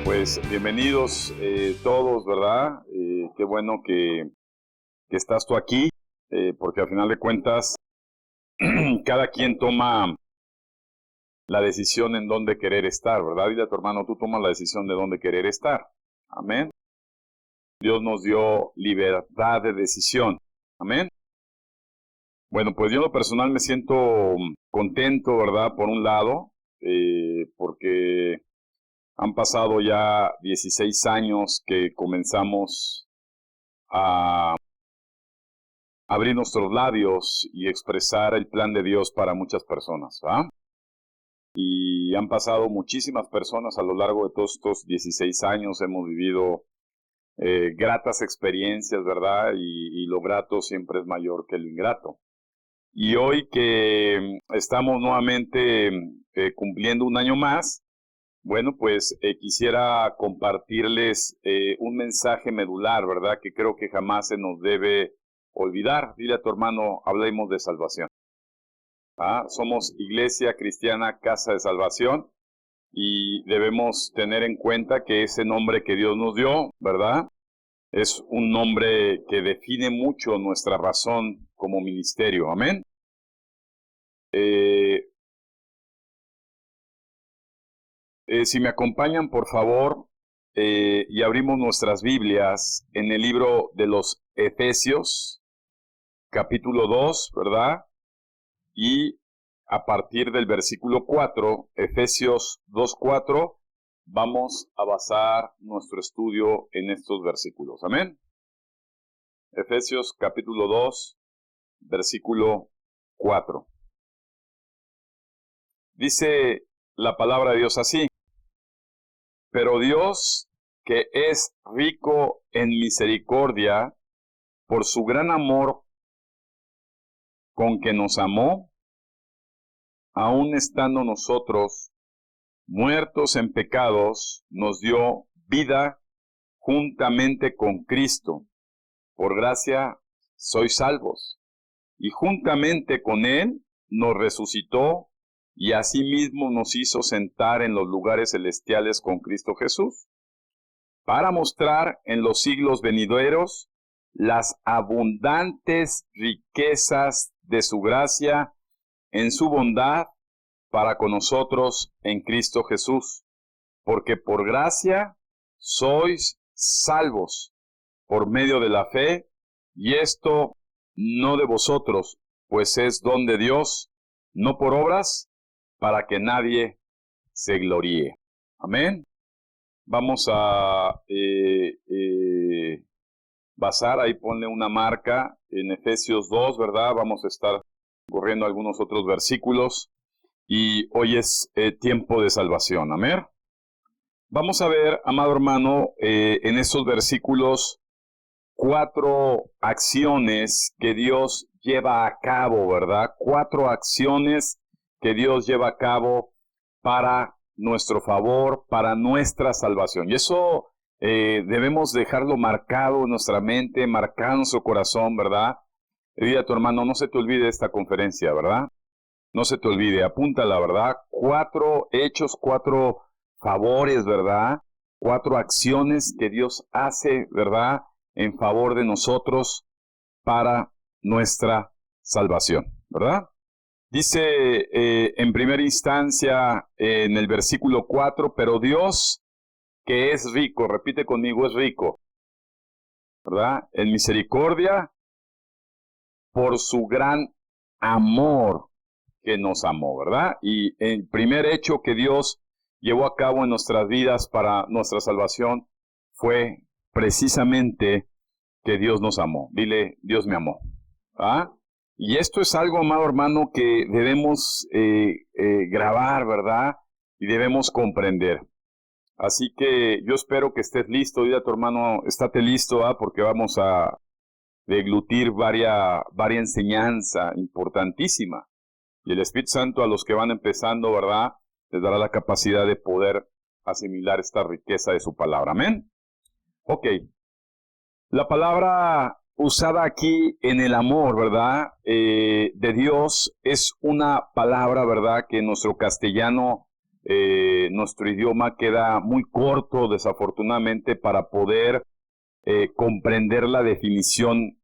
Pues bienvenidos todos, ¿verdad? Qué bueno que estás tú aquí, porque al final de cuentas cada quien toma la decisión en dónde querer estar, ¿verdad? Dile a tu hermano, tú tomas la decisión de dónde querer estar. Amén. Dios nos dio libertad de decisión. Amén. Bueno, pues yo en lo personal me siento contento, ¿verdad? Por un lado, porque han pasado ya 16 años que comenzamos a abrir nuestros labios y expresar el plan de Dios para muchas personas, ¿verdad? Y han pasado muchísimas personas a lo largo de todos estos 16 años, hemos vivido gratas experiencias, ¿verdad? Y lo grato siempre es mayor que lo ingrato. Y hoy que estamos nuevamente cumpliendo un año más, bueno, pues quisiera compartirles un mensaje medular, ¿verdad? Que creo que jamás se nos debe olvidar. Dile a tu hermano, hablemos de salvación. Somos Iglesia Cristiana Casa de Salvación y debemos tener en cuenta que ese nombre que Dios nos dio, ¿verdad? Es un nombre que define mucho nuestra razón como ministerio. Amén. Si me acompañan, por favor, y abrimos nuestras Biblias en el libro de los Efesios, capítulo 2, ¿verdad? Y a partir del versículo 4, Efesios 2:4, vamos a basar nuestro estudio en estos versículos. Amén. Efesios capítulo 2, versículo 4. Dice la palabra de Dios así: pero Dios, que es rico en misericordia, por su gran amor con que nos amó, aun estando nosotros muertos en pecados, nos dio vida juntamente con Cristo. Por gracia sois salvos. Y juntamente con Él nos resucitó y asimismo nos hizo sentar en los lugares celestiales con Cristo Jesús, para mostrar en los siglos venideros las abundantes riquezas de su gracia en su bondad para con nosotros en Cristo Jesús, porque por gracia sois salvos por medio de la fe, y esto no de vosotros, pues es don de Dios, no por obras, para que nadie se gloríe. Amén. Vamos a basar, ahí ponle una marca en Efesios 2, ¿verdad? Vamos a estar corriendo algunos otros versículos y hoy es tiempo de salvación. Amén. Vamos a ver, amado hermano, en estos versículos 4 acciones que Dios lleva a cabo, ¿verdad? 4 acciones que Dios lleva a cabo para nuestro favor, para nuestra salvación. Y eso debemos dejarlo marcado en nuestra mente, marcado en nuestro corazón, ¿verdad? Dile a tu hermano, no se te olvide esta conferencia, ¿verdad? No se te olvide, apúntala, ¿verdad? 4 hechos, 4 favores, ¿verdad? 4 acciones que Dios hace, ¿verdad? En favor de nosotros para nuestra salvación, ¿verdad? Dice en primera instancia en el versículo 4, pero Dios, que es rico, repite conmigo, es rico, ¿verdad? En misericordia, por su gran amor que nos amó, ¿verdad? Y el primer hecho que Dios llevó a cabo en nuestras vidas para nuestra salvación fue precisamente que Dios nos amó. Dile, Dios me amó. ¿Ah? Y esto es algo, amado hermano, que debemos grabar, ¿verdad? Y debemos comprender. Así que yo espero que estés listo. Dile a tu hermano, estate listo, porque vamos a deglutir varia enseñanza importantísima. Y el Espíritu Santo a los que van empezando, ¿verdad? Les dará la capacidad de poder asimilar esta riqueza de su palabra. Amén. Ok. La palabra usada aquí en el amor, ¿verdad? De Dios es una palabra, ¿verdad? Que en nuestro castellano nuestro idioma queda muy corto, desafortunadamente, para poder comprender la definición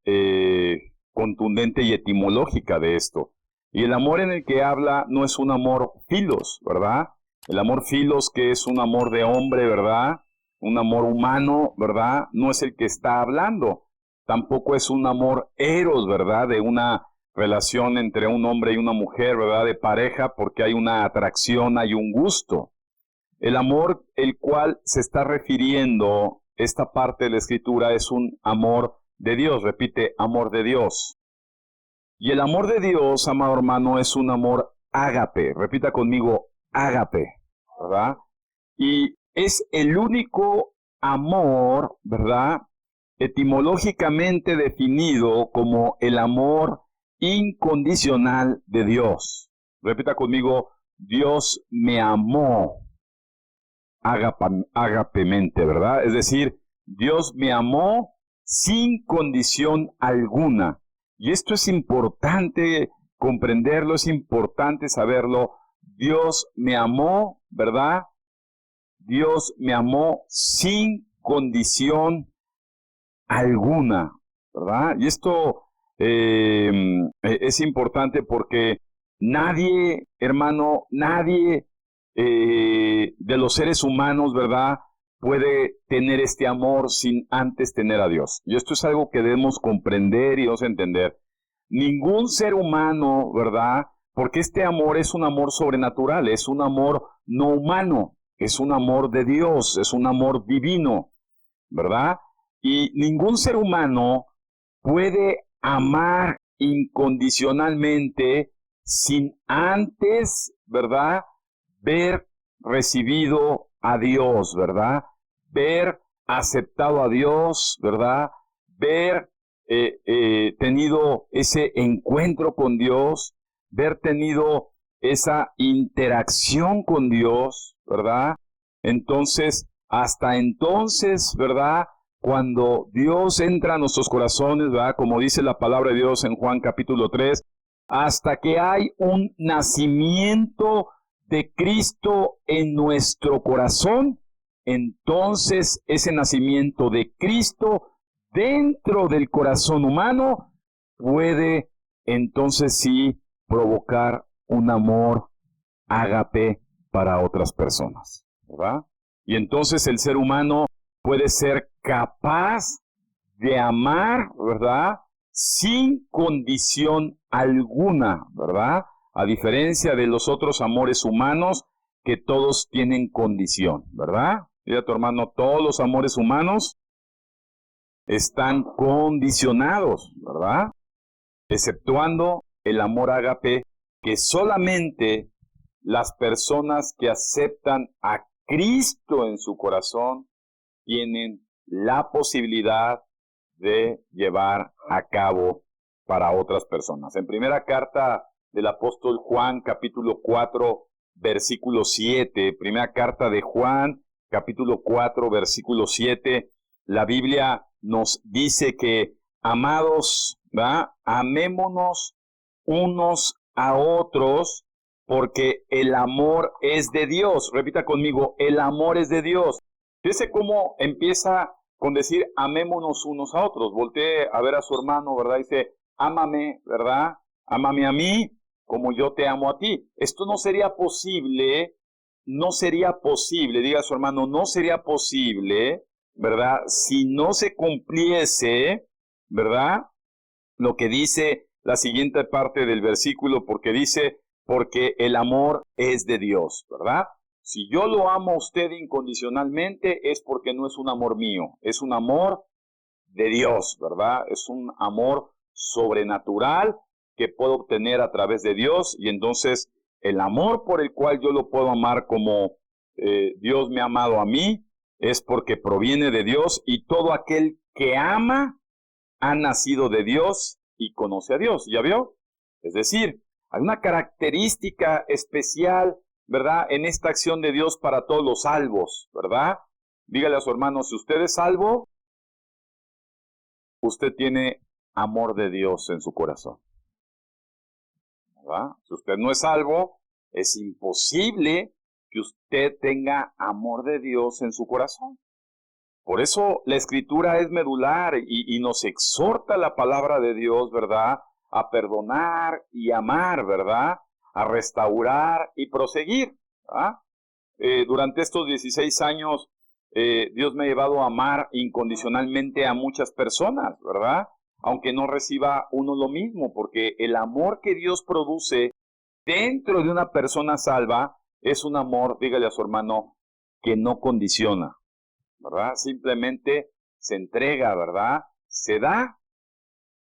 contundente y etimológica de esto. Y el amor en el que habla no es un amor filos, ¿verdad? El amor filos, que es un amor de hombre, ¿verdad? Un amor humano, ¿verdad? No es el que está hablando. Tampoco es un amor eros, ¿verdad? De una relación entre un hombre y una mujer, ¿verdad? De pareja, porque hay una atracción, hay un gusto. El amor el cual se está refiriendo esta parte de la Escritura es un amor de Dios. Repite, amor de Dios. Y el amor de Dios, amado hermano, es un amor ágape. Repita conmigo, ágape, ¿verdad? Y es el único amor, ¿verdad? Etimológicamente definido como el amor incondicional de Dios. Repita conmigo, Dios me amó ágapemente, ¿verdad? Es decir, Dios me amó sin condición alguna. Y esto es importante comprenderlo, es importante saberlo. Dios me amó, ¿verdad? Dios me amó sin condición alguna, ¿verdad? Y esto es importante porque nadie, hermano, nadie de los seres humanos, ¿verdad?, puede tener este amor sin antes tener a Dios. Y esto es algo que debemos comprender y debemos entender. Ningún ser humano, ¿verdad?, porque este amor es un amor sobrenatural, es un amor no humano, es un amor de Dios, es un amor divino, ¿verdad? Y ningún ser humano puede amar incondicionalmente sin antes, ¿verdad?, ver recibido a Dios, ¿verdad? Ver aceptado a Dios, ¿verdad? Ver tenido ese encuentro con Dios, ver tenido esa interacción con Dios, ¿verdad? Entonces, hasta entonces, ¿verdad?, cuando Dios entra a nuestros corazones, ¿verdad?, como dice la palabra de Dios en Juan capítulo 3, hasta que hay un nacimiento de Cristo en nuestro corazón, entonces ese nacimiento de Cristo dentro del corazón humano puede entonces sí provocar un amor ágape para otras personas, ¿verdad? Y entonces el ser humano puede ser capaz de amar, ¿verdad?, sin condición alguna, ¿verdad? A diferencia de los otros amores humanos que todos tienen condición, ¿verdad? Mira tu hermano, todos los amores humanos están condicionados, ¿verdad? Exceptuando el amor ágape, que solamente las personas que aceptan a Cristo en su corazón tienen la posibilidad de llevar a cabo para otras personas. En primera carta del apóstol Juan, capítulo 4, versículo 7, primera carta de Juan, capítulo 4, versículo 7, la Biblia nos dice que, amados, ¿verdad?, amémonos unos a otros, porque el amor es de Dios. Repita conmigo, el amor es de Dios. Fíjese cómo empieza con decir amémonos unos a otros. Voltee a ver a su hermano, ¿verdad? Dice, ámame, ¿verdad? Ámame a mí como yo te amo a ti. Esto no sería posible, diga a su hermano, no sería posible, ¿verdad?, si no se cumpliese, ¿verdad?, lo que dice la siguiente parte del versículo, porque dice, porque el amor es de Dios, ¿verdad? Si yo lo amo a usted incondicionalmente es porque no es un amor mío, es un amor de Dios, ¿verdad? Es un amor sobrenatural que puedo obtener a través de Dios, y entonces el amor por el cual yo lo puedo amar como Dios me ha amado a mí es porque proviene de Dios, y todo aquel que ama ha nacido de Dios y conoce a Dios. ¿Ya vio? Es decir, hay una característica especial, ¿verdad?, en esta acción de Dios para todos los salvos, ¿verdad? Dígale a su hermano, si usted es salvo, usted tiene amor de Dios en su corazón, ¿verdad? Si usted no es salvo, es imposible que usted tenga amor de Dios en su corazón. Por eso la Escritura es medular y nos exhorta la palabra de Dios, ¿verdad? A perdonar y amar, ¿verdad? A restaurar y proseguir, ¿verdad? Durante estos 16 años, Dios me ha llevado a amar incondicionalmente a muchas personas, ¿verdad? Aunque no reciba uno lo mismo, porque el amor que Dios produce dentro de una persona salva es un amor, dígale a su hermano, que no condiciona, ¿verdad? Simplemente se entrega, ¿verdad? Se da,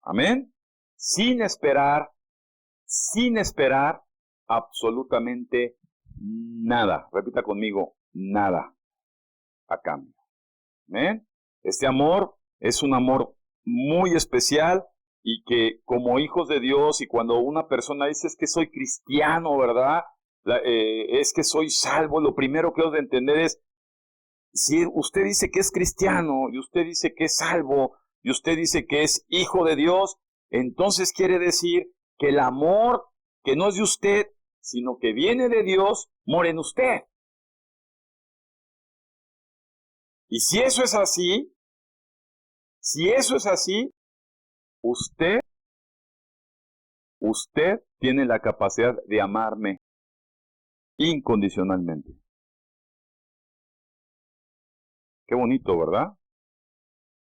amén, sin esperar absolutamente nada. Repita conmigo, nada a cambio. ¿Amén? Este amor es un amor muy especial y que como hijos de Dios y cuando una persona dice es que soy cristiano, ¿verdad? Es que soy salvo, lo primero que debo de entender es, si usted dice que es cristiano y usted dice que es salvo y usted dice que es hijo de Dios, entonces quiere decir que el amor que no es de usted, sino que viene de Dios, mora en usted. Y si eso es así, usted tiene la capacidad de amarme incondicionalmente. Qué bonito, ¿verdad?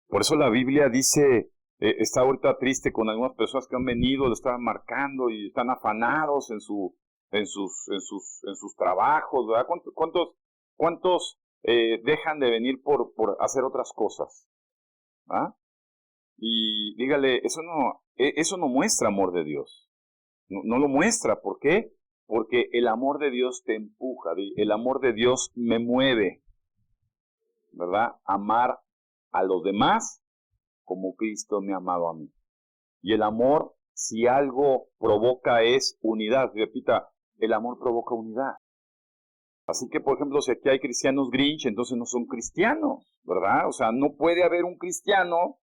Por eso la Biblia dice, está ahorita triste con algunas personas que han venido, lo están marcando y están afanados en sus trabajos, ¿verdad? ¿Cuántos dejan de venir por hacer otras cosas? ¿Ah? Y dígale, eso no muestra amor de Dios. No lo muestra. ¿Por qué? Porque el amor de Dios te empuja, el amor de Dios me mueve, ¿verdad? Amar a los demás como Cristo me ha amado a mí. Y el amor, si algo provoca, es unidad. Repita, el amor provoca unidad. Así que, por ejemplo, si aquí hay cristianos Grinch, entonces no son cristianos, ¿verdad? O sea, no puede haber un cristiano,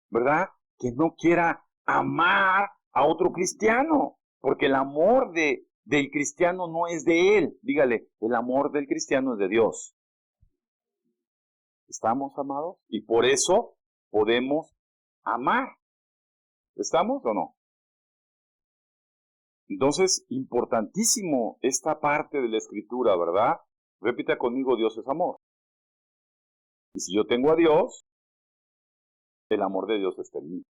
¿verdad?, que no quiera amar a otro cristiano, porque el amor del cristiano no es de él. Dígale, el amor del cristiano es de Dios. ¿Estamos, amados? Y por eso podemos amar. ¿Estamos o no? Entonces, importantísimo esta parte de la Escritura, ¿verdad? Repita conmigo, Dios es amor. Y si yo tengo a Dios, el amor de Dios está en mí.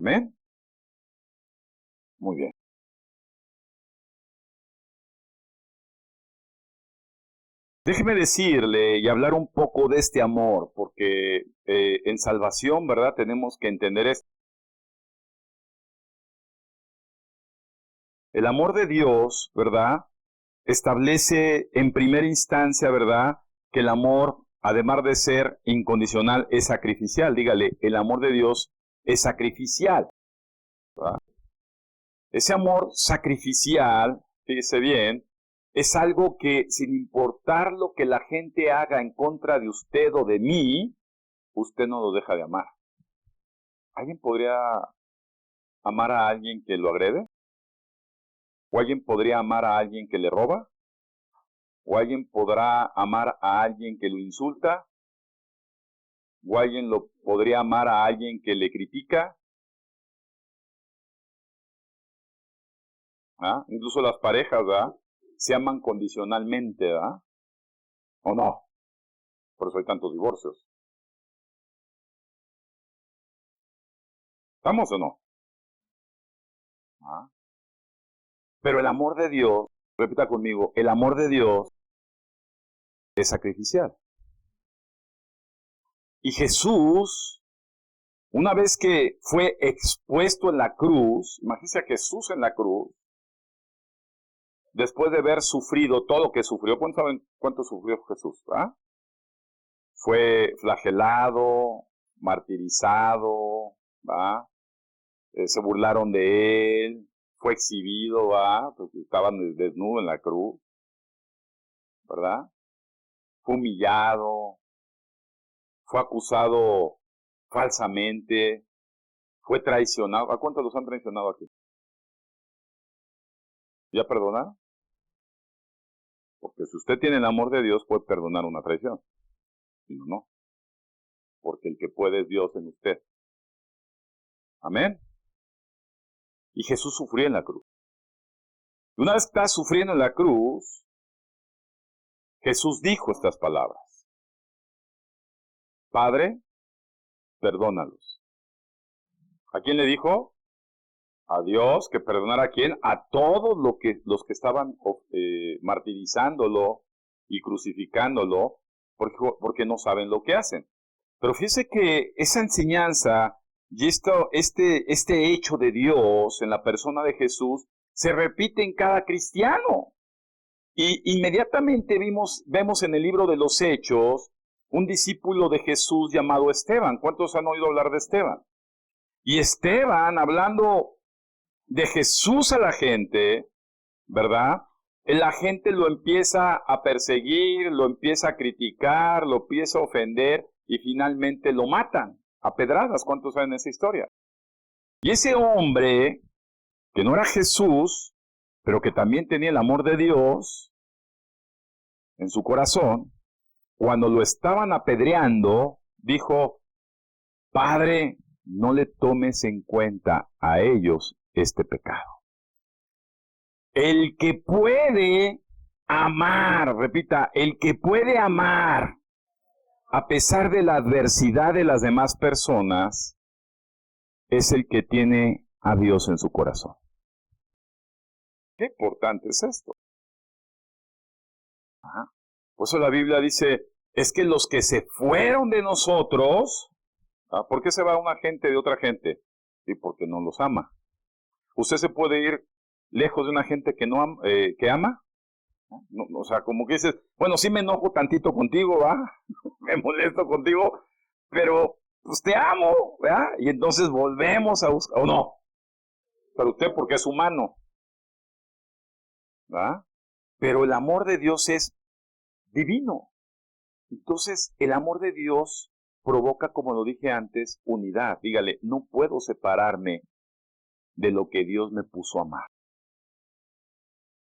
¿Amén? Muy bien. Déjeme decirle y hablar un poco de este amor, porque en salvación, ¿verdad? Tenemos que entender esto. El amor de Dios, ¿verdad?, establece en primera instancia, ¿verdad?, que el amor, además de ser incondicional, es sacrificial. Dígale, el amor de Dios es sacrificial, ¿verdad? Ese amor sacrificial, fíjese bien, es algo que sin importar lo que la gente haga en contra de usted o de mí, usted no lo deja de amar. ¿Alguien podría amar a alguien que lo agrede? ¿O alguien podría amar a alguien que le roba? ¿O alguien podrá amar a alguien que lo insulta? ¿O alguien podría amar a alguien que le critica? ¿Ah? Incluso las parejas, ¿verdad?, se aman condicionalmente, ¿verdad? ¿O no? Por eso hay tantos divorcios. ¿Estamos o no? ¿Ah? Pero el amor de Dios, repita conmigo, el amor de Dios es sacrificial. Y Jesús, una vez que fue expuesto en la cruz, imagínense a Jesús en la cruz, después de haber sufrido todo lo que sufrió, ¿saben cuánto sufrió Jesús? ¿Ah? Fue flagelado, martirizado, ¿va? Se burlaron de él, fue exhibido, ¿va?, porque estaba desnudo en la cruz, ¿verdad? Fue humillado, fue acusado falsamente, fue traicionado. ¿A cuántos los han traicionado aquí? ¿Ya perdonaron? Porque si usted tiene el amor de Dios, puede perdonar una traición. Si no, no. Porque el que puede es Dios en usted. Amén. Y Jesús sufrió en la cruz. Y una vez que está sufriendo en la cruz, Jesús dijo estas palabras. Padre, perdónalos. ¿A quién le dijo? A Dios, que perdonara a quién, a todos los que estaban martirizándolo y crucificándolo, porque no saben lo que hacen. Pero fíjese que esa enseñanza y este hecho de Dios en la persona de Jesús se repite en cada cristiano. Y inmediatamente vemos en el libro de los Hechos un discípulo de Jesús llamado Esteban. ¿Cuántos han oído hablar de Esteban? Y Esteban, hablando de Jesús a la gente, ¿verdad? La gente lo empieza a perseguir, lo empieza a criticar, lo empieza a ofender y finalmente lo matan a pedradas. ¿Cuántos saben esa historia? Y ese hombre, que no era Jesús, pero que también tenía el amor de Dios en su corazón, cuando lo estaban apedreando, dijo, Padre, no le tomes en cuenta a ellos este pecado. El que puede amar, repita, el que puede amar a pesar de la adversidad de las demás personas, es el que tiene a Dios en su corazón. Qué importante es esto. Por eso la Biblia dice, es que los que se fueron de nosotros, ¿por qué se va una gente de otra gente? Y porque no los ama. Usted se puede ir lejos de una gente que no que ama. No, o sea, como que dices, bueno, sí me enojo tantito contigo, ¿va? Me molesto contigo, pero pues te amo, ¿verdad? Y entonces volvemos a buscar, o no, pero usted porque es humano, ¿verdad? Pero el amor de Dios es divino. Entonces, el amor de Dios provoca, como lo dije antes, unidad. Dígale, no puedo separarme de lo que Dios me puso a amar.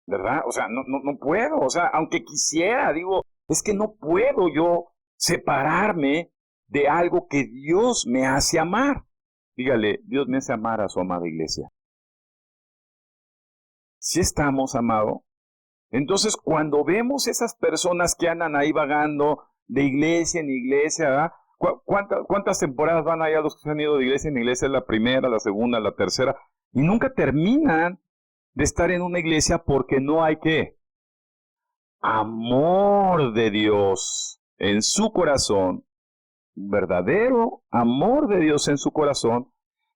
¿Verdad? O sea, no puedo. O sea, aunque quisiera, digo, es que no puedo yo separarme de algo que Dios me hace amar. Dígale, Dios me hace amar a su amada iglesia. ¿Sí estamos, amado? Entonces, cuando vemos esas personas que andan ahí vagando de iglesia en iglesia, ¿verdad? ¿Cuántas temporadas van allá los que se han ido de iglesia en iglesia? La primera, la segunda, la tercera, y nunca terminan de estar en una iglesia porque no hay ¿qué? Amor de Dios en su corazón, verdadero amor de Dios en su corazón,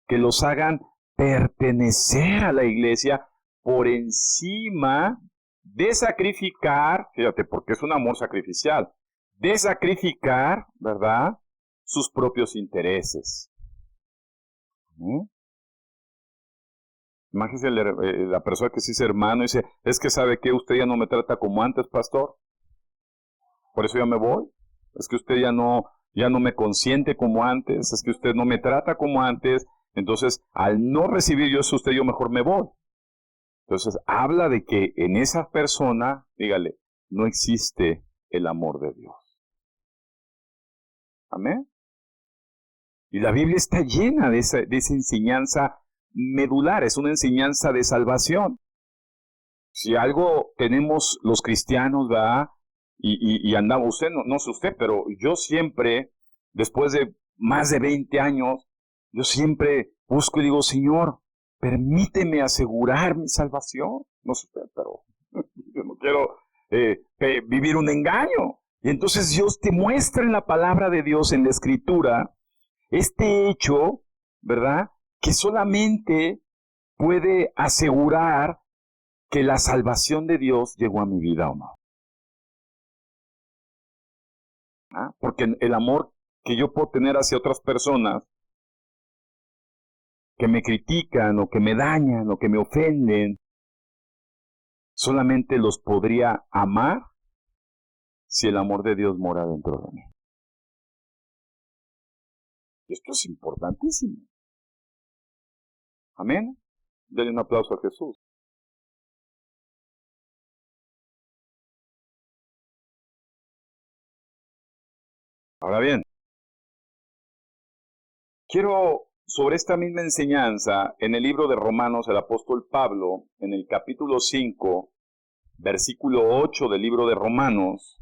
que los hagan pertenecer a la iglesia por encima de sacrificar, fíjate, porque es un amor sacrificial, de sacrificar, ¿verdad?, sus propios intereses. Imagínese la persona que se dice hermano y dice, es que sabe que usted ya no me trata como antes, pastor, por eso ya me voy, es que usted ya no me consiente como antes, es que usted no me trata como antes, entonces al no recibir yo eso usted, yo mejor me voy. Entonces habla de que en esa persona, dígale, no existe el amor de Dios. Amén. Y la Biblia está llena de esa enseñanza medular, es una enseñanza de salvación. Si algo tenemos los cristianos, ¿verdad? Y andamos, usted, no sé usted, pero yo siempre, después de más de 20 años, yo siempre busco y digo, Señor, permíteme asegurar mi salvación. No sé usted, pero yo no quiero vivir un engaño. Y entonces Dios te muestra en la palabra de Dios, en la Escritura, este hecho, ¿verdad?, que solamente puede asegurar que la salvación de Dios llegó a mi vida o no. Porque el amor que yo puedo tener hacia otras personas que me critican o que me dañan o que me ofenden, solamente los podría amar si el amor de Dios mora dentro de mí. Esto es importantísimo. Amén. Denle un aplauso a Jesús. Ahora bien, quiero sobre esta misma enseñanza, en el libro de Romanos, el apóstol Pablo, en el capítulo 5, versículo 8 del libro de Romanos,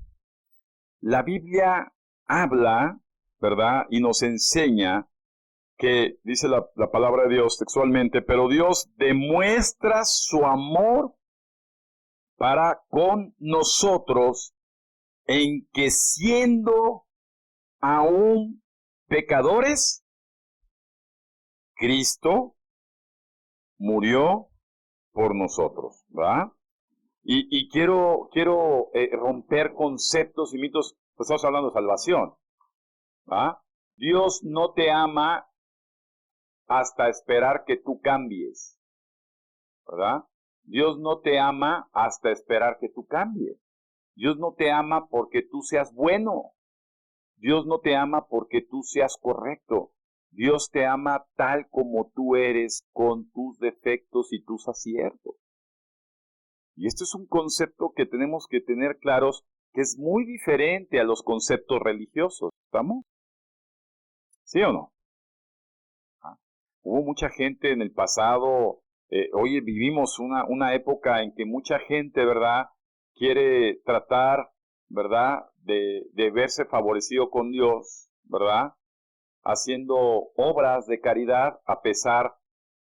la Biblia habla, ¿verdad? Y nos enseña que, dice la palabra de Dios textualmente, pero Dios demuestra su amor para con nosotros en que siendo aún pecadores, Cristo murió por nosotros, ¿verdad? Y quiero romper conceptos y mitos, pues estamos hablando de salvación, ¿verdad? Dios no te ama hasta esperar que tú cambies, ¿verdad? Dios no te ama hasta esperar que tú cambies. Dios no te ama porque tú seas bueno. Dios no te ama porque tú seas correcto. Dios te ama tal como tú eres, con tus defectos y tus aciertos. Y esto es un concepto que tenemos que tener claros, que es muy diferente a los conceptos religiosos. ¿Estamos? ¿Sí o no? Hubo mucha gente en el pasado, hoy vivimos una época en que mucha gente, ¿verdad?, quiere tratar, ¿verdad?, de verse favorecido con Dios, ¿verdad?, haciendo obras de caridad a pesar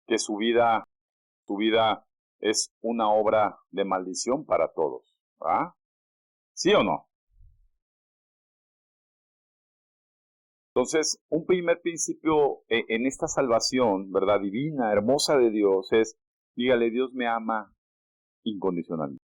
que su vida es una obra de maldición para todos, ¿verdad? ¿Sí o no? Entonces, un primer principio en esta salvación, ¿verdad?, divina, hermosa de Dios es, dígale, Dios me ama incondicionalmente.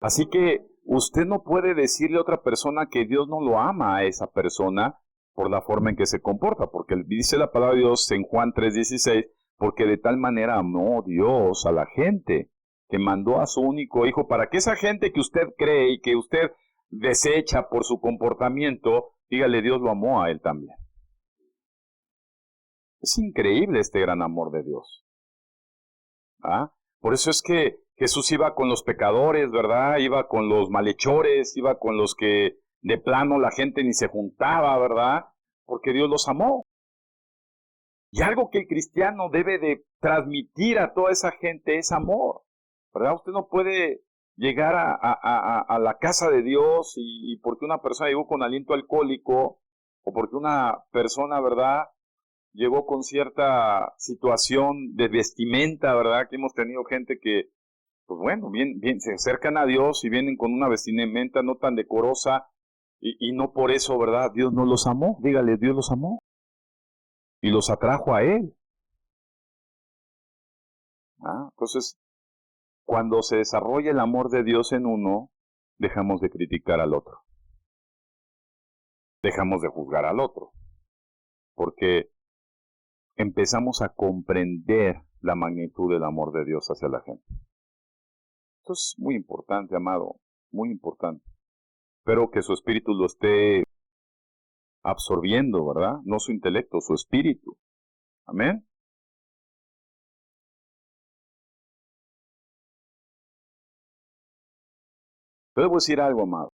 Así que usted no puede decirle a otra persona que Dios no lo ama a esa persona por la forma en que se comporta, porque dice la palabra de Dios en Juan 3:16, porque de tal manera amó Dios a la gente, que mandó a su único hijo, para que esa gente que usted cree y que usted desecha por su comportamiento, dígale, Dios lo amó a él también. Es increíble este gran amor de Dios. ¿Ah? Por eso es que Jesús iba con los pecadores, ¿verdad? Iba con los malhechores, iba con los que de plano la gente ni se juntaba, ¿verdad? Porque Dios los amó. Y algo que el cristiano debe de transmitir a toda esa gente es amor, ¿verdad? Usted no puede llegar a la casa de Dios y porque una persona llegó con aliento alcohólico o porque una persona, ¿verdad?, llegó con cierta situación de vestimenta, ¿verdad? Que hemos tenido gente que, pues bueno, bien, se acercan a Dios y vienen con una vestimenta no tan decorosa y no por eso, ¿verdad? Dios no los amó. Dígale, Dios los amó y los atrajo a Él. Entonces, cuando se desarrolla el amor de Dios en uno, dejamos de criticar al otro. Dejamos de juzgar al otro. Porque empezamos a comprender la magnitud del amor de Dios hacia la gente. Esto es muy importante, amado, muy importante. Espero que su espíritu lo esté absorbiendo, ¿verdad? No su intelecto, su espíritu. Amén. Yo debo decir algo, amado.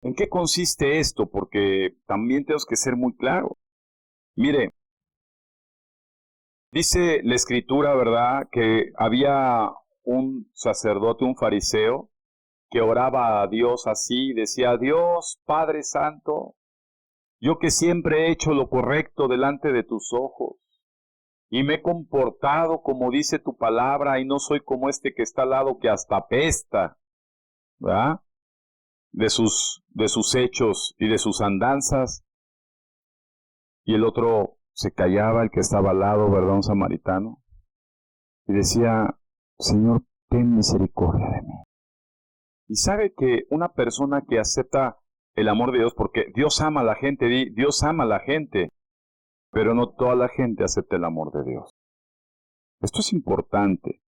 ¿En qué consiste esto? Porque también tenemos que ser muy claros. Mire, dice la escritura, ¿verdad?, que había un sacerdote, un fariseo, que oraba a Dios así, decía, Dios, Padre Santo, yo que siempre he hecho lo correcto delante de tus ojos, y me he comportado como dice tu palabra, y no soy como este que está al lado que hasta apesta, ¿verdad?, de sus hechos y de sus andanzas. Y el otro se callaba, el que estaba al lado, ¿verdad?, un samaritano, y decía, Señor, ten misericordia de mí. Y sabe que una persona que acepta el amor de Dios, porque Dios ama a la gente, Dios ama a la gente, pero no toda la gente acepta el amor de Dios. Esto es importante.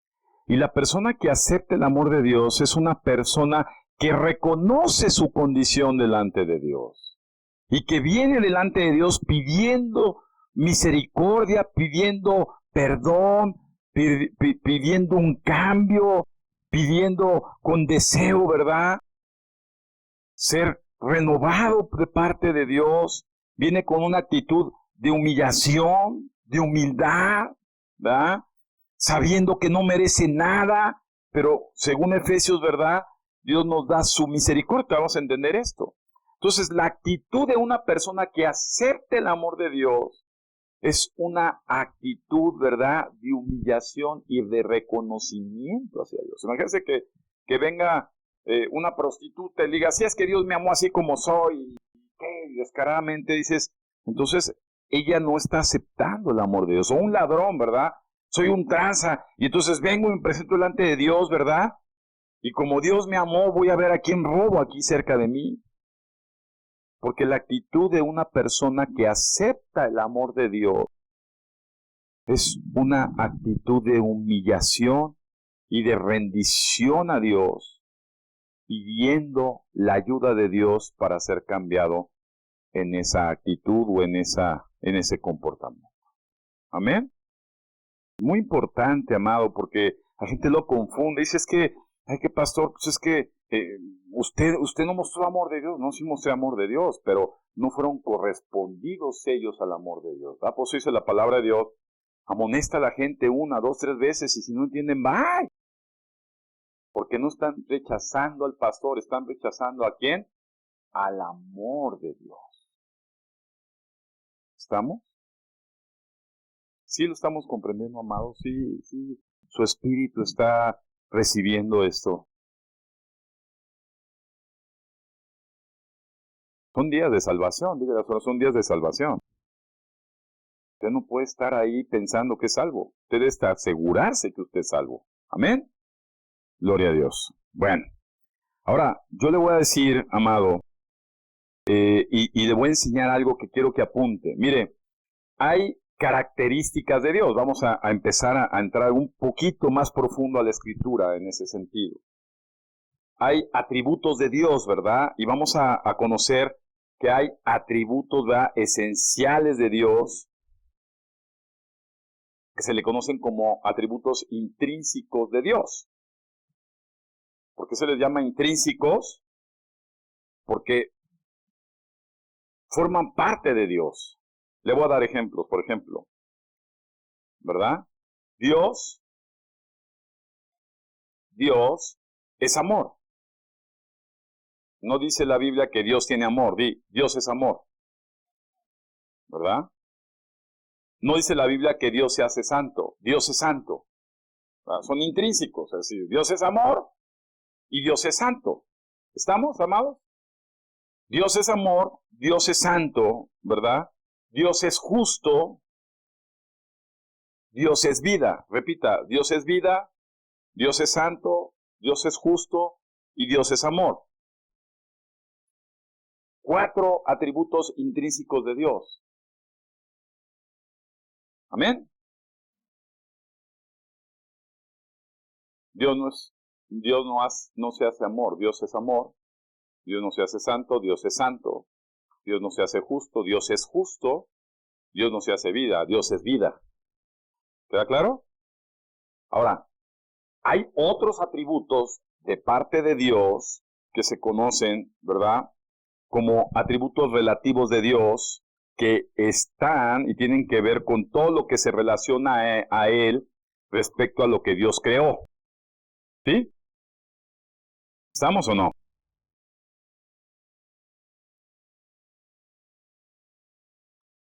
Y la persona que acepta el amor de Dios es una persona que reconoce su condición delante de Dios y que viene delante de Dios pidiendo misericordia, pidiendo perdón, pidiendo un cambio, pidiendo con deseo, ¿verdad?, ser renovado de parte de Dios, viene con una actitud de humillación, de humildad, ¿verdad? Sabiendo que no merece nada, pero según Efesios, ¿verdad? Dios nos da su misericordia. Vamos a entender esto. Entonces, la actitud de una persona que acepte el amor de Dios es una actitud, ¿verdad?, de humillación y de reconocimiento hacia Dios. Imagínense que venga una prostituta y le diga, si es que Dios me amó así como soy, y descaradamente dices, entonces ella no está aceptando el amor de Dios. O un ladrón, ¿verdad? Soy un tranza, y entonces vengo y me presento delante de Dios, ¿verdad? Y como Dios me amó, voy a ver a quién robo aquí cerca de mí. Porque la actitud de una persona que acepta el amor de Dios es una actitud de humillación y de rendición a Dios, pidiendo la ayuda de Dios para ser cambiado en esa actitud o en ese comportamiento. Amén. Muy importante, amado, porque la gente lo confunde. Dice, es que, ay, que pastor, pues es que usted no mostró amor de Dios. No, sí mostré amor de Dios, pero no fueron correspondidos ellos al amor de Dios. Por eso dice la palabra de Dios, amonesta a la gente 1, 2, 3 veces, y si no entienden, ¡bye! Porque no están rechazando al pastor, están rechazando ¿a quién? Al amor de Dios. ¿Estamos? Sí lo estamos comprendiendo, amados. Sí, sí. Su espíritu está recibiendo esto. Son días de salvación, dígale, son días de salvación. Usted no puede estar ahí pensando que es salvo. Usted debe asegurarse que usted es salvo. Amén. Gloria a Dios. Bueno, ahora yo le voy a decir, amado, y le voy a enseñar algo que quiero que apunte. Mire, hay características de Dios. Vamos a empezar a entrar un poquito más profundo a la escritura en ese sentido. Hay atributos de Dios, ¿verdad? Y vamos a conocer que hay atributos, ¿verdad?, esenciales de Dios, que se le conocen como atributos intrínsecos de Dios. ¿Por qué se les llama intrínsecos? Porque forman parte de Dios. Le voy a dar ejemplos, por ejemplo, ¿verdad? Dios es amor. No dice la Biblia que Dios tiene amor, Dios es amor, ¿verdad? No dice la Biblia que Dios se hace santo, Dios es santo. ¿Verdad? Son intrínsecos, es decir, Dios es amor y Dios es santo. ¿Estamos, amados? Dios es amor, Dios es santo, ¿verdad? Dios es justo, Dios es vida. Repita, Dios es vida, Dios es santo, Dios es justo y Dios es amor. 4 atributos intrínsecos de Dios. Amén. Dios no se hace amor, Dios es amor. Dios no se hace santo, Dios es santo. Dios no se hace justo, Dios es justo. Dios no se hace vida, Dios es vida. ¿Queda claro? Ahora, hay otros atributos de parte de Dios que se conocen, ¿verdad?, como atributos relativos de Dios que están y tienen que ver con todo lo que se relaciona a Él respecto a lo que Dios creó. ¿Sí? ¿Estamos o no?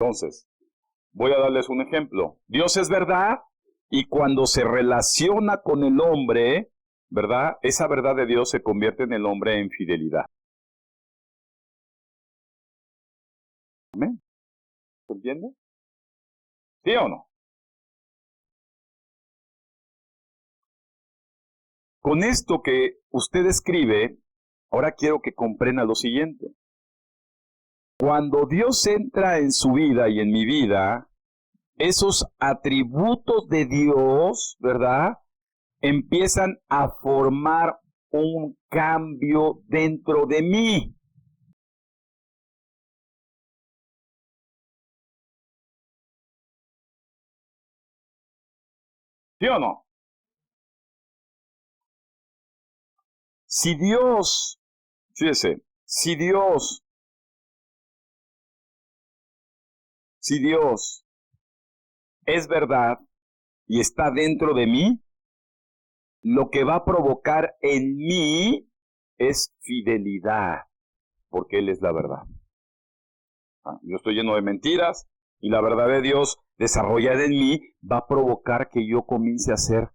Entonces, voy a darles un ejemplo. Dios es verdad y cuando se relaciona con el hombre, ¿verdad?, esa verdad de Dios se convierte en el hombre en fidelidad. ¿Amén? ¿Se entiende? ¿Sí o no? Con esto que usted escribe, ahora quiero que comprenda lo siguiente. Cuando Dios entra en su vida y en mi vida, esos atributos de Dios, ¿verdad?, empiezan a formar un cambio dentro de mí. ¿Sí o no? Si Dios, fíjese, Si Dios es verdad y está dentro de mí, lo que va a provocar en mí es fidelidad, porque Él es la verdad. Yo estoy lleno de mentiras y la verdad de Dios desarrollada en mí va a provocar que yo comience a ser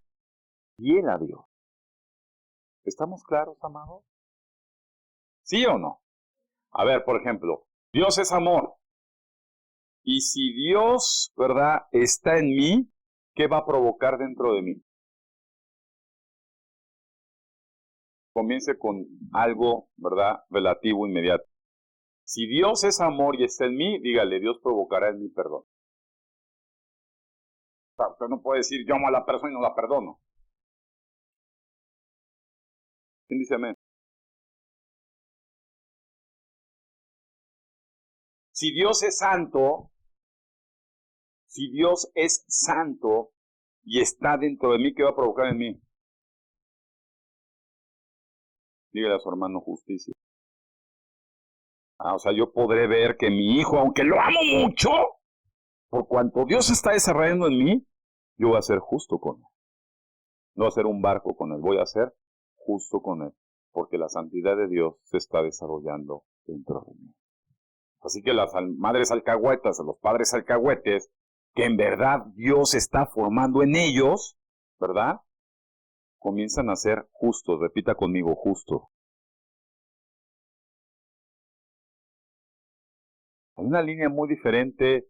fiel a Dios. ¿Estamos claros, amados? ¿Sí o no? A ver, por ejemplo, Dios es amor. Y si Dios, ¿verdad?, está en mí, ¿qué va a provocar dentro de mí? Comience con algo, ¿verdad?, relativo, inmediato. Si Dios es amor y está en mí, dígale, Dios provocará en mí perdón. Usted no puede decir, yo amo a la persona y no la perdono. ¿Quién dice amén? Si Dios es santo y está dentro de mí, ¿qué va a provocar en mí? Dígale a su hermano justicia. O sea, yo podré ver que mi hijo, aunque lo amo mucho, por cuanto Dios está desarrollando en mí, yo voy a ser justo con él. No voy a hacer un barco con él, voy a ser justo con él, porque la santidad de Dios se está desarrollando dentro de mí. Así que las madres alcahuetas, los padres alcahuetes, que en verdad Dios está formando en ellos, ¿verdad?, comienzan a ser justos. Repita conmigo, justo. Hay una línea muy diferente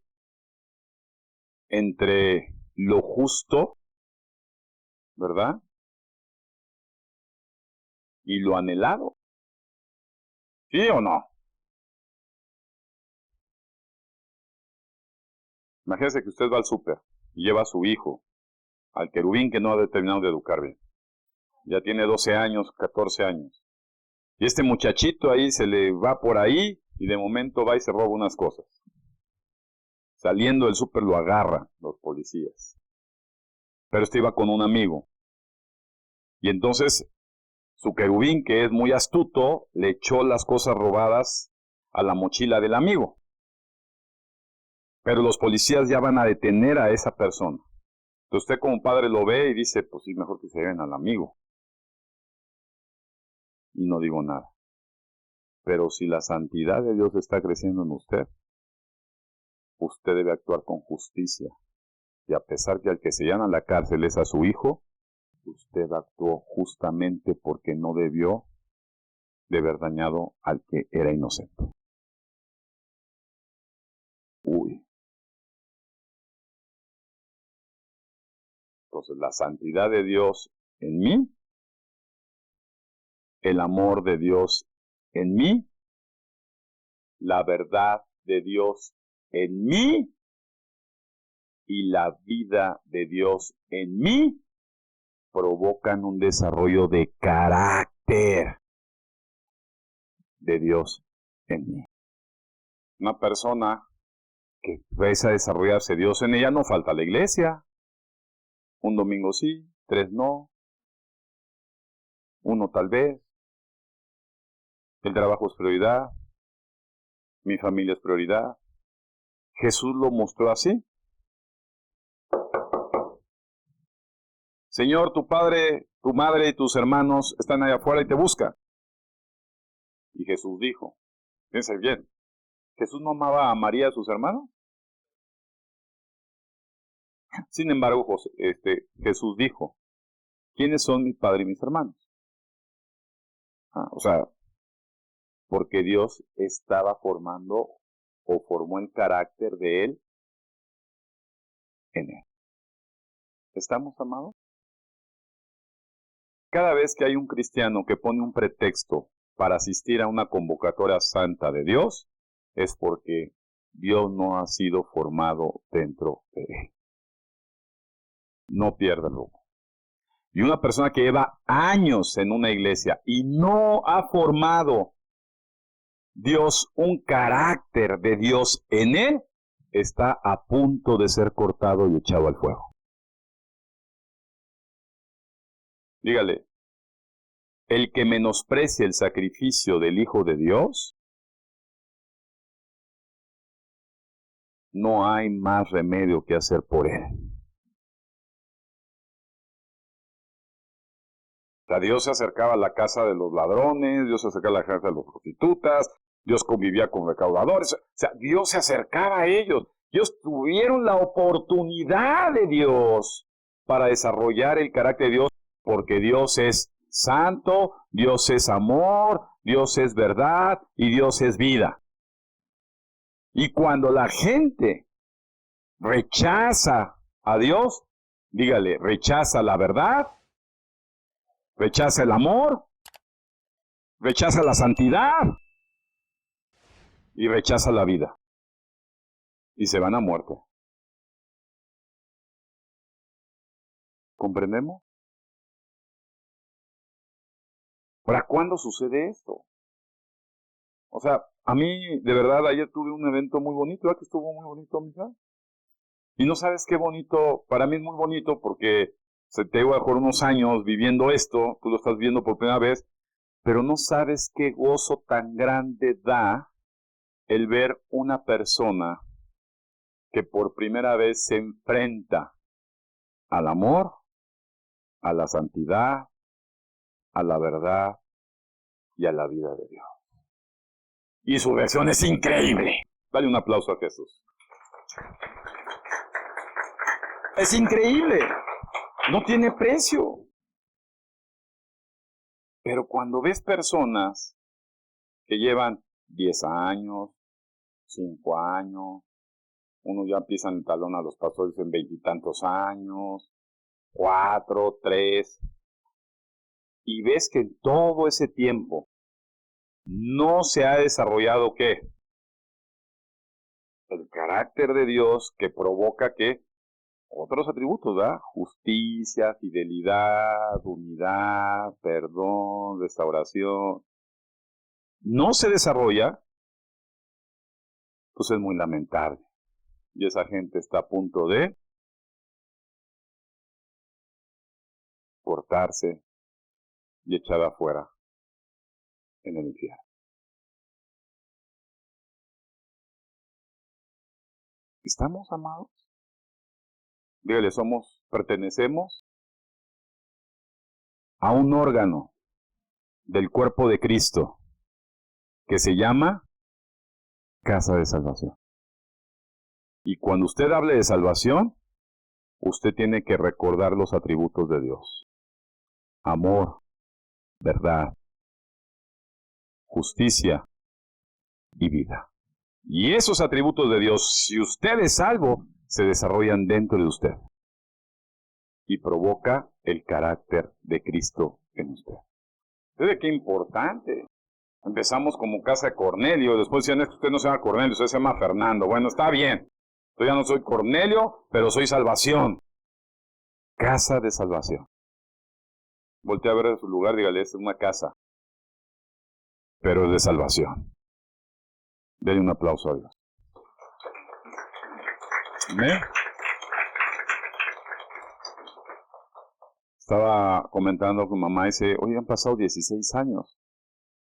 entre lo justo, ¿verdad?, y lo anhelado. ¿Sí o no? Imagínese que usted va al súper y lleva a su hijo, al querubín que no ha terminado de educar bien. Ya tiene 12 años, 14 años. Y este muchachito ahí se le va por ahí y de momento va y se roba unas cosas. Saliendo del súper lo agarran los policías. Pero este iba con un amigo. Y entonces su querubín, que es muy astuto, le echó las cosas robadas a la mochila del amigo. Pero los policías ya van a detener a esa persona. Entonces usted como padre lo ve y dice, pues sí, mejor que se lleven al amigo. Y no digo nada. Pero si la santidad de Dios está creciendo en usted, usted debe actuar con justicia. Y a pesar que al que se llama a la cárcel es a su hijo, usted actuó justamente porque no debió de haber dañado al que era inocente. Uy. Entonces, la santidad de Dios en mí, el amor de Dios en mí, la verdad de Dios en mí y la vida de Dios en mí provocan un desarrollo de carácter de Dios en mí. Una persona que empieza a desarrollarse Dios en ella no falta a la iglesia. Un domingo sí, 3 no, 1 tal vez. El trabajo es prioridad, mi familia es prioridad. Jesús lo mostró así. Señor, tu padre, tu madre y tus hermanos están allá afuera y te buscan. Y Jesús dijo, fíjense bien, ¿Jesús no amaba a María y a sus hermanos? Sin embargo, Jesús dijo, ¿quiénes son mi padre y mis hermanos? O sea, porque Dios estaba formando o formó el carácter de él en él. ¿Estamos, amados? Cada vez que hay un cristiano que pone un pretexto para asistir a una convocatoria santa de Dios, es porque Dios no ha sido formado dentro de él. No pierda el rumbo. Y una persona que lleva años en una iglesia y no ha formado Dios un carácter de Dios en él, está a punto de ser cortado y echado al fuego. Dígale, el que menosprecia el sacrificio del Hijo de Dios, no hay más remedio que hacer por él. O sea, Dios se acercaba a la casa de los ladrones, Dios se acercaba a la casa de las prostitutas, Dios convivía con recaudadores, o sea, Dios se acercaba a ellos. Ellos tuvieron la oportunidad de Dios para desarrollar el carácter de Dios, porque Dios es santo, Dios es amor, Dios es verdad y Dios es vida. Y cuando la gente rechaza a Dios, dígale, rechaza la verdad, rechaza el amor, rechaza la santidad y rechaza la vida. Y se van a muerte. ¿Comprendemos? ¿Para cuándo sucede esto? O sea, a mí, de verdad, ayer tuve un evento muy bonito, ¿verdad que estuvo muy bonito, mija? Y no sabes qué bonito, para mí es muy bonito porque se te lleva por unos años viviendo esto, tú lo estás viendo por primera vez, pero no sabes qué gozo tan grande da el ver una persona que por primera vez se enfrenta al amor, a la santidad, a la verdad y a la vida de Dios. Y su reacción es increíble. Dale un aplauso a Jesús. Es increíble. No tiene precio. Pero cuando ves personas que llevan 10 años, 5 años, unos ya empiezan el talón a los pastores en 20 y tantos años, 4, 3, y ves que en todo ese tiempo no se ha desarrollado ¿qué? El carácter de Dios que provoca que otros atributos, ¿verdad? Justicia, fidelidad, unidad, perdón, restauración. No se desarrolla, pues es muy lamentable. Y esa gente está a punto de cortarse y echada afuera en el infierno. ¿Estamos, amados? Dígale, pertenecemos a un órgano del cuerpo de Cristo que se llama casa de salvación. Y cuando usted hable de salvación, usted tiene que recordar los atributos de Dios. Amor, verdad, justicia y vida. Y esos atributos de Dios, si usted es salvo, se desarrollan dentro de usted. Y provoca el carácter de Cristo en usted. ¿Ve qué importante? Empezamos como casa de Cornelio, después decían, es que usted no se llama Cornelio, usted se llama Fernando. Bueno, está bien. Yo ya no soy Cornelio, pero soy salvación. Casa de salvación. Voltea a ver de su lugar, dígale, es una casa, pero es de salvación. Denle un aplauso a Dios. ¿Ve? Estaba comentando con mamá y dice, oye, han pasado 16 años.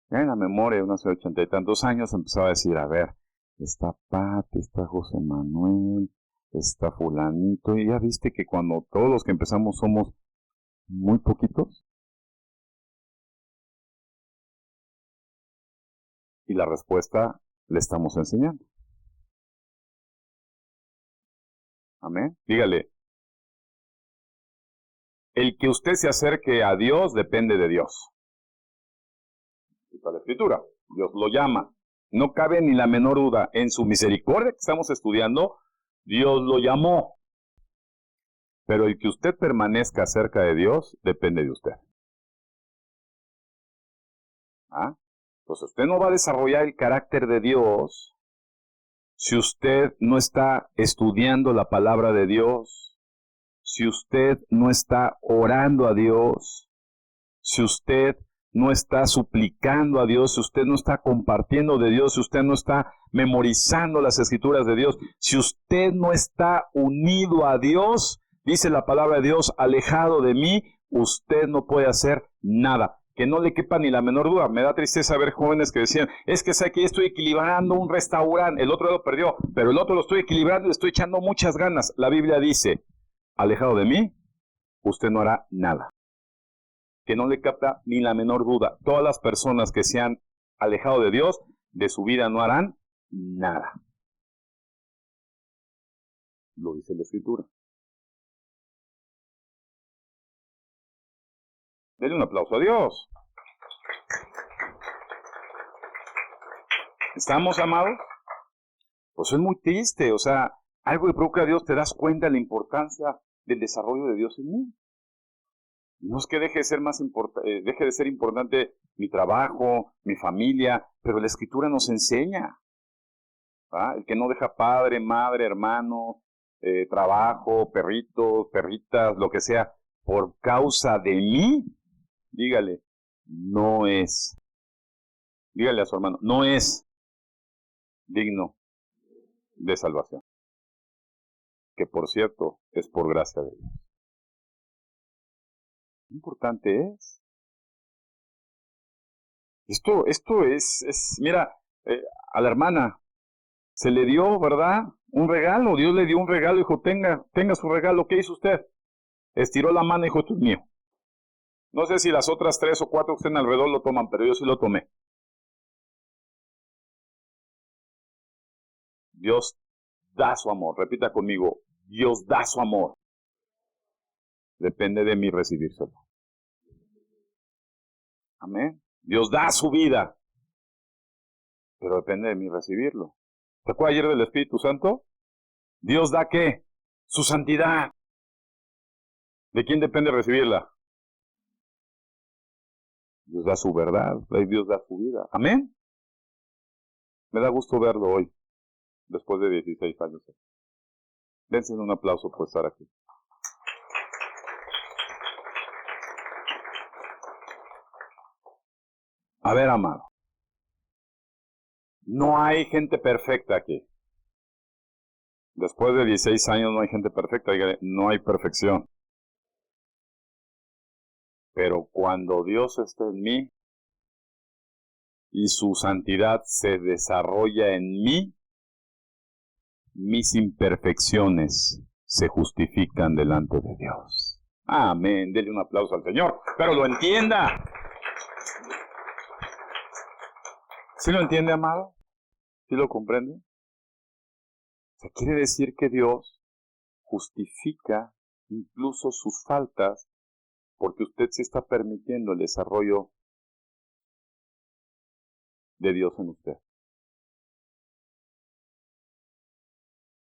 En la memoria de unos 80 y tantos años empezaba a decir, a ver, está Pati, está José Manuel, está fulanito, y ya viste que cuando todos los que empezamos somos muy poquitos. Y la respuesta le estamos enseñando. Amén. Dígale, el que usted se acerque a Dios depende de Dios. Está la Escritura, Dios lo llama. No cabe ni la menor duda, en su misericordia que estamos estudiando, Dios lo llamó. Pero el que usted permanezca cerca de Dios depende de usted. ¿Ah? Pues usted no va a desarrollar el carácter de Dios si usted no está estudiando la palabra de Dios, si usted no está orando a Dios, si usted no está suplicando a Dios, si usted no está compartiendo de Dios, si usted no está memorizando las escrituras de Dios, si usted no está unido a Dios, dice la palabra de Dios, alejado de mí, usted no puede hacer nada. Que no le quepa ni la menor duda. Me da tristeza ver jóvenes que decían, es que sé que estoy equilibrando un restaurante, el otro lo perdió, pero el otro lo estoy equilibrando y le estoy echando muchas ganas. La Biblia dice, alejado de mí, usted no hará nada. Que no le capta ni la menor duda. Todas las personas que se han alejado de Dios, de su vida no harán nada. Lo dice la Escritura. Denle un aplauso a Dios. ¿Estamos, amados? Pues es muy triste, o sea, algo que provoca a Dios, te das cuenta de la importancia del desarrollo de Dios en mí. No es que deje de ser importante mi trabajo, mi familia, pero la Escritura nos enseña. ¿Ah? El que no deja padre, madre, hermano, trabajo, perritos, perritas, lo que sea, por causa de mí, dígale, no es. Dígale a su hermano, no es digno de salvación. Que por cierto, es por gracia de Dios. Qué importante es. Esto es mira, a la hermana se le dio, ¿verdad? Un regalo. Dios le dio un regalo, dijo, tenga su regalo. ¿Qué hizo usted? Estiró la mano y dijo, esto es mío. No sé si las otras 3 o 4 que estén alrededor lo toman, pero yo sí lo tomé. Dios da su amor. Repita conmigo, Dios da su amor. Depende de mí recibírselo. Amén. Dios da su vida, pero depende de mí recibirlo. ¿Te acuerdas ayer del Espíritu Santo? Dios da ¿qué? Su santidad. ¿De quién depende recibirla? Dios da su verdad, Dios da su vida. Amén. Me da gusto verlo hoy, después de 16 años. Dense un aplauso por estar aquí. A ver, amado. No hay gente perfecta aquí. Después de 16 años no hay gente perfecta, no hay perfección. Pero cuando Dios está en mí y su santidad se desarrolla en mí, mis imperfecciones se justifican delante de Dios. Amén. Dele un aplauso al Señor. Pero lo entienda. ¿Sí lo entiende, amado? ¿Sí lo comprende? Se quiere decir que Dios justifica incluso sus faltas porque usted se está permitiendo el desarrollo de Dios en usted.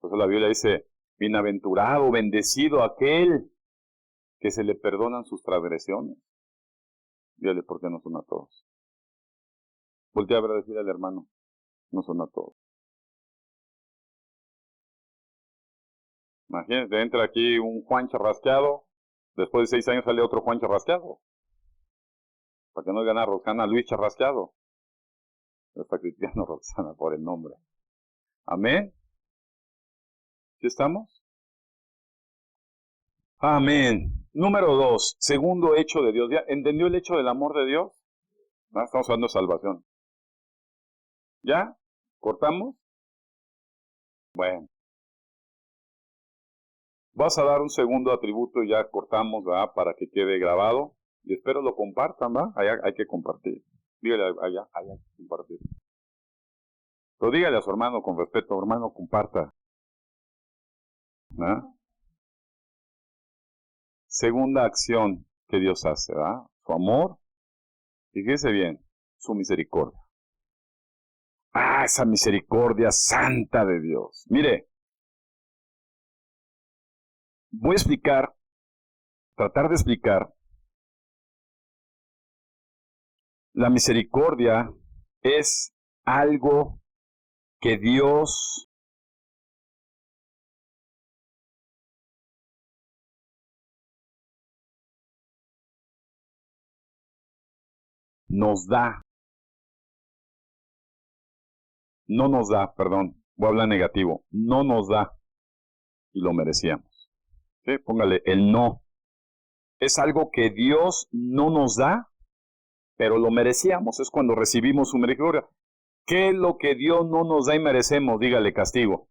Por eso la Biblia dice, bienaventurado, bendecido aquel que se le perdonan sus transgresiones. Dígale, ¿por qué no son a todos? Voltea a ver, decirle al hermano, no son a todos. Imagínense, entra aquí un Juan charrasqueado, después de 6 años sale otro Juan charrasqueado. Para que no gana Roxana Luis charrasqueado. No está cristiano Roxana por el nombre. Amén. ¿Sí estamos? Amén. Número 2, segundo hecho de Dios. ¿Ya entendió el hecho del amor de Dios? ¿No? Estamos hablando de salvación. ¿Ya? ¿Cortamos? Bueno. Vas a dar un segundo atributo y ya cortamos, ¿verdad? Para que quede grabado. Y espero lo compartan, ¿verdad? Allá hay que compartir. Dígale allá hay que compartir. Pero dígale a su hermano con respeto, hermano, comparta. ¿Verdad? Segunda acción que Dios hace, ¿verdad? Su amor. Fíjese bien, su misericordia. Ah, esa misericordia santa de Dios. Mire, voy a explicar, tratar de explicar. La misericordia es algo que Dios nos da. No nos da, perdón, voy a hablar negativo. No nos da y lo merecíamos. ¿Sí? Póngale el no. Es algo que Dios no nos da pero lo merecíamos, es cuando recibimos su misericordia. ¿Qué es lo que Dios no nos da y merecemos? Dígale: castigo,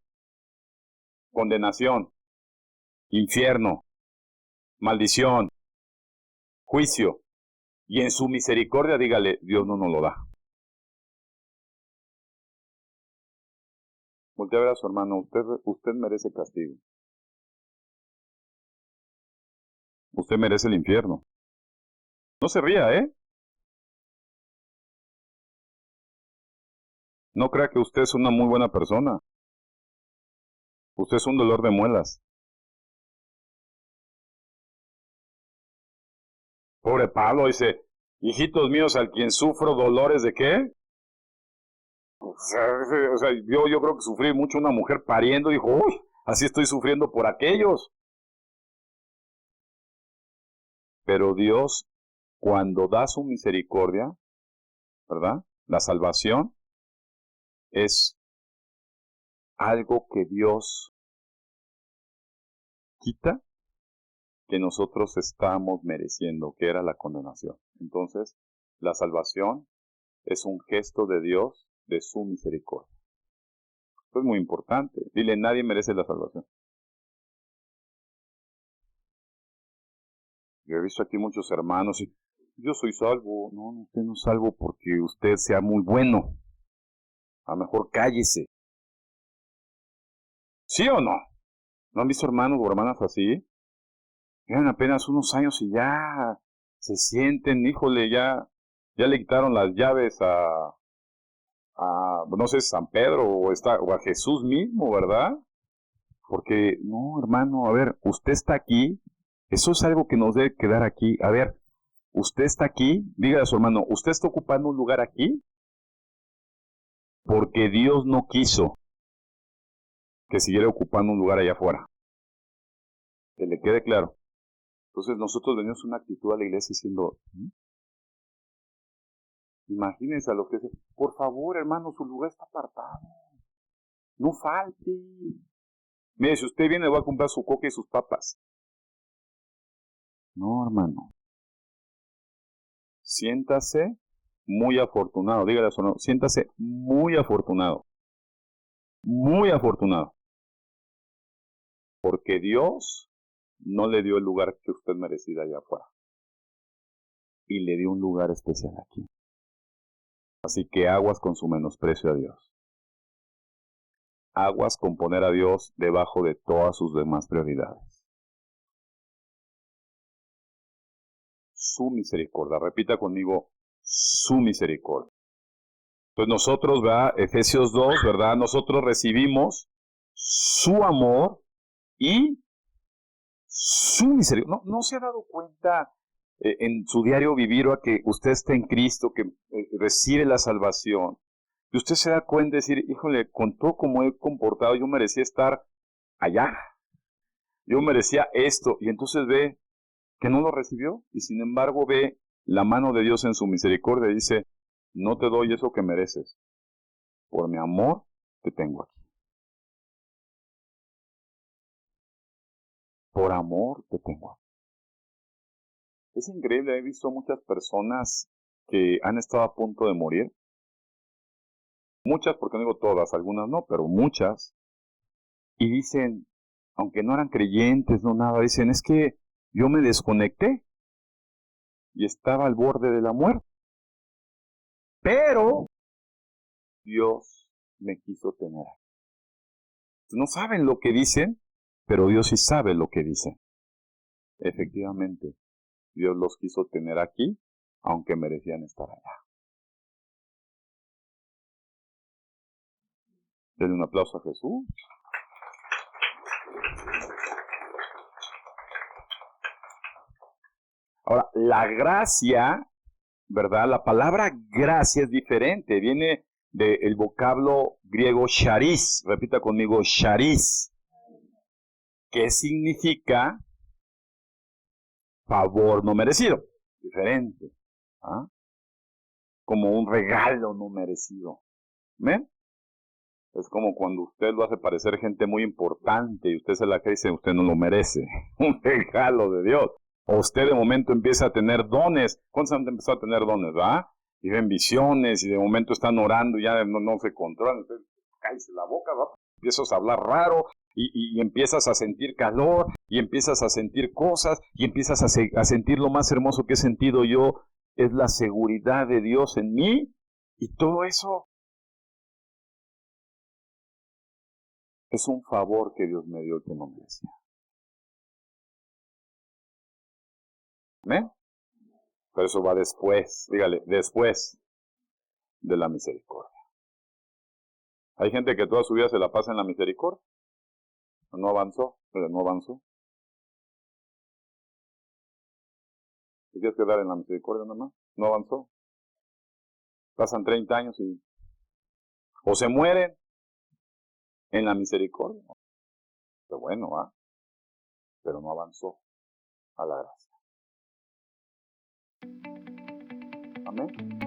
condenación, infierno, maldición, juicio. Y en su misericordia, dígale, Dios no nos lo da. Voltea a ver a su hermano: usted merece castigo. Usted merece el infierno. No se ría, ¿eh? No crea que usted es una muy buena persona. Usted es un dolor de muelas. Pobre Pablo dice: hijitos míos, al quien sufro dolores de ¿qué? O sea, yo creo que sufrí mucho una mujer pariendo, dijo: uy, así estoy sufriendo por aquellos. Pero Dios, cuando da su misericordia, ¿verdad? La salvación es algo que Dios quita, que nosotros estábamos mereciendo, que era la condenación. Entonces, la salvación es un gesto de Dios, de su misericordia. Esto es muy importante. Dile: nadie merece la salvación. Yo he visto aquí muchos hermanos y yo soy salvo. No, usted no es salvo porque usted sea muy bueno. A lo mejor cállese. ¿Sí o no? ¿No han visto hermanos o hermanas así? Llevan apenas unos años y ya se sienten, híjole, ya le quitaron las llaves no sé, San Pedro o a Jesús mismo, ¿verdad? Porque, no, hermano, a ver, usted está aquí, eso es algo que nos debe quedar aquí. A ver, usted está aquí, dígale a su hermano: usted está ocupando un lugar aquí porque Dios no quiso que siguiera ocupando un lugar allá afuera. Que le quede claro. Entonces nosotros venimos una actitud a la iglesia diciendo: imagínense a lo que es, por favor, hermano, su lugar está apartado. No falte. Mire, si usted viene, le va a comprar su coca y sus papas. No, hermano. Siéntase muy afortunado. Dígale a su hermano: siéntase muy afortunado. Muy afortunado. Porque Dios no le dio el lugar que usted merecía allá afuera. Y le dio un lugar especial aquí. Así que aguas con su menosprecio a Dios. Aguas con poner a Dios debajo de todas sus demás prioridades. Su misericordia. Repita conmigo: su misericordia. Pues nosotros, ¿verdad? Efesios 2, ¿verdad? Nosotros recibimos su amor y su misericordia. ¿No se ha dado cuenta en su diario vivir a que usted está en Cristo, que recibe la salvación? Y usted se da cuenta de decir: híjole, con todo como he comportado, yo merecía estar allá. Yo merecía esto. Y entonces ve que no lo recibió. Y sin embargo ve la mano de Dios en su misericordia y dice: no te doy eso que mereces. Por mi amor te tengo aquí. Por amor te tengo aquí. Es increíble, he visto muchas personas que han estado a punto de morir. Muchas, porque no digo todas, algunas no, pero muchas. Y dicen, aunque no eran creyentes, no nada, dicen: es que yo me desconecté y estaba al borde de la muerte. Pero Dios me quiso tener. No saben lo que dicen, pero Dios sí sabe lo que dice. Efectivamente, Dios los quiso tener aquí, aunque merecían estar allá. Denle un aplauso a Jesús. Ahora, la gracia, ¿verdad? La palabra gracia es diferente. Viene del vocablo griego charis. Repita conmigo: charis. ¿Qué significa? Favor no merecido. Diferente. ¿Ah? Como un regalo no merecido. ¿Ven? Es como cuando usted lo hace parecer gente muy importante y usted se la cree y dice: usted no lo merece. Un regalo de Dios. O usted de momento empieza a tener dones. ¿Cuántos han empezado a tener dones, va? Y ven visiones y de momento están orando y ya no se controlan. Entonces, cállese la boca, va. Empiezas a hablar raro y empiezas a sentir calor y empiezas a sentir cosas y empiezas a sentir lo más hermoso que he sentido yo, es la seguridad de Dios en mí, y todo eso es un favor que Dios me dio que no merecía. ¿Amén? Pero eso va después, dígale, después de la misericordia. Hay gente que toda su vida se la pasa en la misericordia. No avanzó, pero no avanzó. ¿Te quieres quedar en la misericordia nada más? No avanzó. Pasan 30 años y... o se mueren en la misericordia. Qué bueno, ¿ah? Pero no avanzó a la gracia. Amén.